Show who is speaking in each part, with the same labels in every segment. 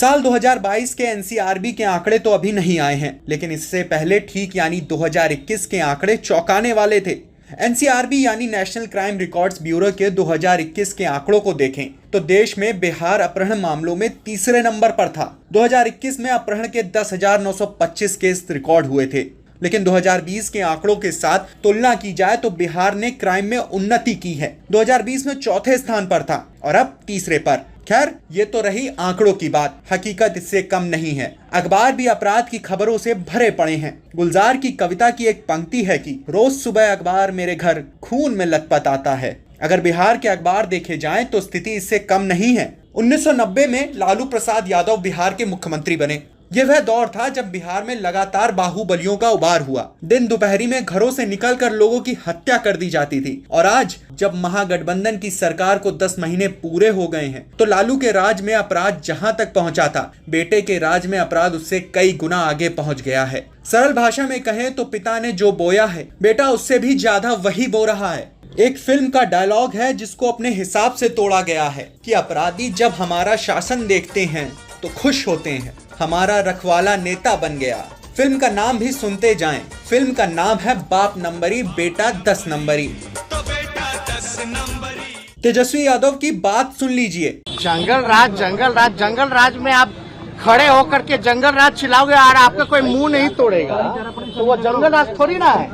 Speaker 1: साल 2022 के एनसीआरबी के आंकड़े तो अभी नहीं आए हैं, लेकिन इससे पहले ठीक यानी 2021 के आंकड़े चौंकाने वाले थे। एनसीआरबी यानी नेशनल क्राइम रिकॉर्ड्स ब्यूरो के 2021 के आंकड़ों को देखें तो देश में बिहार अपहरण मामलों में तीसरे नंबर पर था। 2021 में अपहरण के 10,925 केस रिकॉर्ड हुए थे, लेकिन 2020 के आंकड़ों के साथ तुलना की जाए तो बिहार ने क्राइम में उन्नति की है। 2020 में चौथे स्थान पर था और अब तीसरे पर। खैर, ये तो रही आंकड़ों की बात, हकीकत इससे कम नहीं है। अखबार भी अपराध की खबरों से भरे पड़े हैं। गुलजार की कविता की एक पंक्ति है कि रोज सुबह अखबार मेरे घर खून में लथपथ आता है। अगर बिहार के अखबार देखे जाएं तो स्थिति इससे कम नहीं है। 1990 में लालू प्रसाद यादव बिहार के मुख्यमंत्री बने। यह वह दौर था जब बिहार में लगातार बाहुबलियों का उभार हुआ। दिन दोपहरी में घरों से निकलकर लोगों की हत्या कर दी जाती थी। और आज जब महागठबंधन की सरकार को 10 महीने पूरे हो गए हैं तो लालू के राज में अपराध जहां तक पहुंचा था, बेटे के राज में अपराध उससे कई गुना आगे पहुंच गया है। सरल भाषा में कहें तो पिता ने जो बोया है, बेटा उससे भी ज्यादा वही बो रहा है। एक फिल्म का डायलॉग है जिसको अपने हिसाब से तोड़ा गया है कि अपराधी जब हमारा शासन देखते हैं तो खुश होते हैं, हमारा रखवाला नेता बन गया। फिल्म का नाम भी सुनते जाएं। फिल्म का नाम है बाप नंबरी बेटा 10 नंबरी। तेजस्वी यादव की बात सुन लीजिए।
Speaker 2: जंगल राज, जंगल राज, जंगल राज में आप खड़े होकर के जंगल राज चिल्लाओगे और आपका कोई मुंह नहीं तोड़ेगा तो वो जंगल राज थोड़ी ना है।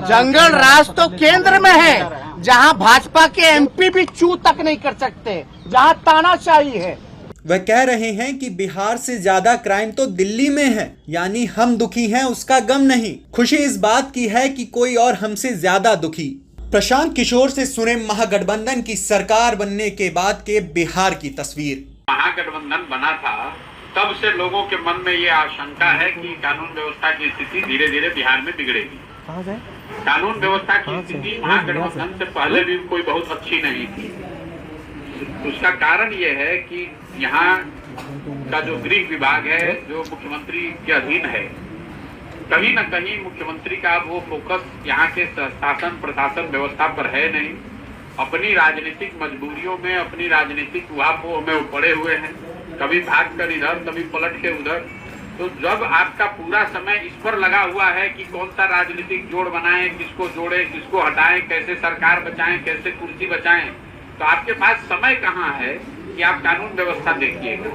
Speaker 2: जंगल राज तो केंद्र में है, जहां भाजपा के एमपी भी चू तक नहीं कर सकते, जहां तानाशाही है।
Speaker 1: वह कह रहे हैं कि बिहार से ज्यादा क्राइम तो दिल्ली में है, यानी हम दुखी हैं उसका गम नहीं, खुशी इस बात की है कि कोई और हमसे ज्यादा दुखी। प्रशांत किशोर से सुने महागठबंधन की सरकार बनने के बाद के बिहार की तस्वीर।
Speaker 3: महागठबंधन बना था तब से लोगों के मन में ये आशंका है कि कानून व्यवस्था की स्थिति धीरे धीरे बिहार में बिगड़ेगी। कानून व्यवस्था की स्थिति महागठबंधन से पहले भी कोई बहुत अच्छी नहीं थी। उसका कारण ये है कि यहाँ का जो गृह विभाग है, जो मुख्यमंत्री के अधीन है, कहीं न कहीं मुख्यमंत्री का वो फोकस यहाँ के शासन प्रशासन व्यवस्था पर है नहीं। अपनी राजनीतिक मजबूरियों में, अपनी राजनीतिक उहापोह में वो पड़े हुए हैं, कभी भाग कर इधर, कभी पलट के उधर। तो जब आपका पूरा समय इस पर लगा हुआ है कि कौन सा राजनीतिक जोड़ बनाएं, किसको जोड़े, किसको हटाएं, कैसे सरकार बचाएं, कैसे कुर्सी बचाएं, तो आपके पास समय कहाँ है कि आप कानून व्यवस्था देखिएगा।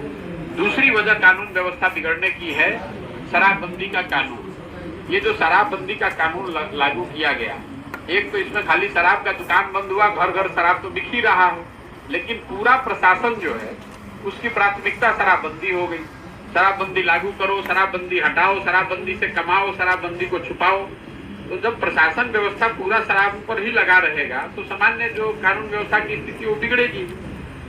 Speaker 3: दूसरी वजह कानून व्यवस्था बिगड़ने की है शराबबंदी का कानून। ये जो शराबबंदी का कानून लागू किया गया, एक तो इसमें खाली शराब का दुकान बंद हुआ, घर घर शराब तो बिक ही रहा है, लेकिन पूरा प्रशासन जो है उसकी प्राथमिकता शराबबंदी हो गई। शराबबंदी लागू करो, शराबबंदी हटाओ, शराबबंदी से कमाओ, शराबबंदी को छुपाओ। तो जब प्रशासन व्यवस्था पूरा शराब पर ही लगा रहेगा तो सामान्य जो कानून व्यवस्था की स्थिति वो बिगड़ेगी।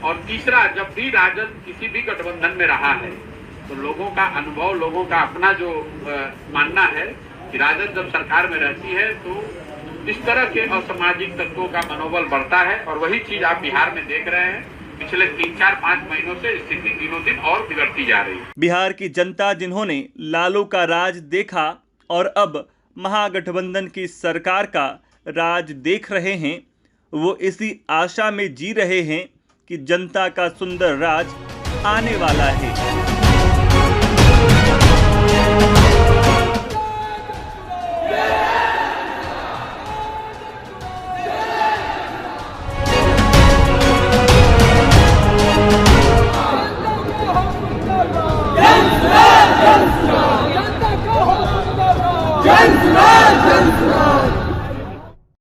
Speaker 3: और तीसरा, जब भी राजद किसी भी गठबंधन में रहा है तो लोगों का अनुभव, लोगों का अपना जो मानना है कि राजद जब सरकार में रहती है तो इस तरह के असामाजिक तत्वों का मनोबल बढ़ता है। और वही चीज आप बिहार में देख रहे हैं। पिछले 3-4-5 महीनों से स्थिति दिनों दिन और बिगड़ती जा रही है।
Speaker 4: बिहार की जनता जिन्होंने लालू का राज देखा और अब महागठबंधन की सरकार का राज देख रहे हैं, वो इसी आशा में जी रहे हैं कि जनता का सुंदर राज आने वाला है।